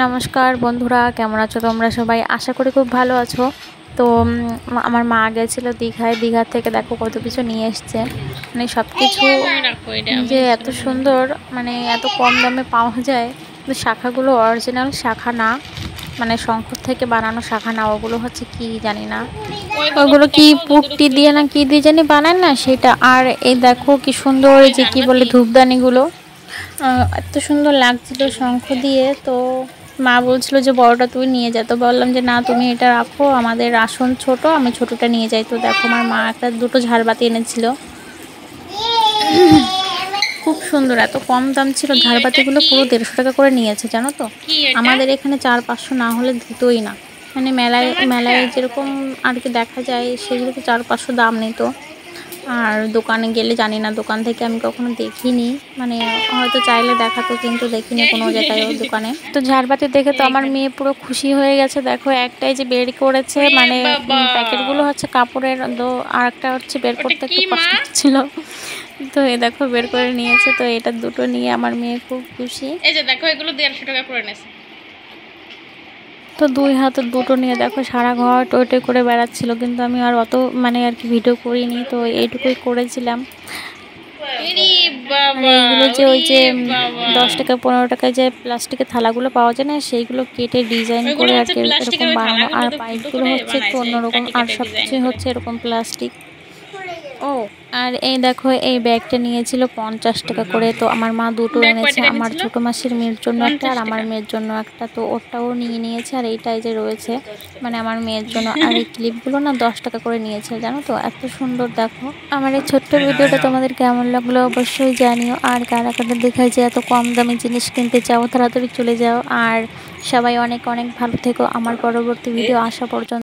নমস্কার বন্ধুরা, কেমন আছো তোমরা সবাই? আশা করি খুব ভালো আছো। তো আমার মা গেছিলো দীঘায়। দীঘা থেকে দেখো কত কিছু নিয়ে এসছে, মানে সব কিছু যে এত সুন্দর, মানে এত কম দামে পাওয়া যায়। কিন্তু শাখাগুলো অরিজিনাল শাখা না, মানে শঙ্কর থেকে বানানো শাখা না, ওগুলো হচ্ছে কি জানি না, ওগুলো কি পুট্টি দিয়ে না কি দিয়ে জানি বানায় না সেটা। আর এই দেখো কি সুন্দর, এই যে কি বলে ধূপদানিগুলো, এত সুন্দর লাগছিল শঙ্খ দিয়ে। তো মা বলছিল যে বড়টা তুই নিয়ে যা, তো বললাম যে না তুমি এটা রাখো, আমাদের আসন ছোট, আমি ছোটটা নিয়ে যাই। তো দেখো আমার মা দুটো ঝাড়বাতি এনেছিল, খুব সুন্দর, এত কম দাম ছিল। ঝাড়বাতিগুলো পুরো 150 টাকা করে নিয়েছে জানো তো। আমাদের এখানে 400-500 না হলে দিতই না, মানে মেলায় মেলায় যেরকম আর কি দেখা যায় সেগুলোতে 400-500 দাম নিত। আর দোকানে গেলে জানি না, দোকান থেকে আমি কখনো দেখিনি, মানে হয়তো চাইলে দেখাতো কিন্তু দেখিনি কোনো জায়গায় ওর দোকানে। তো ঝাড়বাতি দেখে তো আমার মেয়ে পুরো খুশি হয়ে গেছে। দেখো একটাই যে বের করেছে, মানে প্যাকেটগুলো হচ্ছে কাপড়ের, আর একটা হচ্ছে বের করতে একটু কষ্ট হচ্ছিল। তো এই দেখো বের করে নিয়েছে, তো এটা দুটো নিয়ে আমার মেয়ে খুব খুশি। এই যে দেখো এগুলো 150 টাকা করে নেছে। তো দুই হাতে দুটো নিয়ে দেখো সারা ঘর টইটই করে বেড়াচ্ছিল, কিন্তু আমি আর অত মানে আর কি ভিডিও করিনি, তো এইটুকুই করেছিলাম। আর এইগুলো যে ওই যে 10 টাকা 15 টাকায় যে প্লাস্টিকের থালাগুলো পাওয়া যায় না, সেইগুলো কেটে ডিজাইন করে আর কি এরকম বানানো। আর পাইপগুলো হচ্ছে একটু অন্যরকম, আর সব কিছুই হচ্ছে এরকম প্লাস্টিক। ও আর এই দেখো এই ব্যাগটা নিয়েছিল 50 টাকা করে। তো আমার মা দুটো এনেছে, আমার ছোটো মাসির মেয়ের জন্য একটা আর আমার মেয়ের জন্য একটা। তো ওটাও নিয়ে নিয়েছে, আর এইটাই যে রয়েছে মানে আমার মেয়ের জন্য। আর এই ক্লিপগুলো না 10 টাকা করে নিয়েছে জানো তো, এত সুন্দর। দেখো আমার এই ছোট্ট ভিডিওটা তোমাদের কেমন লাগলো অবশ্যই জানিও। আর কারা কারা দেখায় যে এত কম দামি জিনিস কিনতে চাও তাড়াতাড়ি চলে যাও। আর সবাই অনেক অনেক ভালো থেকো, আমার পরবর্তী ভিডিও আসা পর্যন্ত।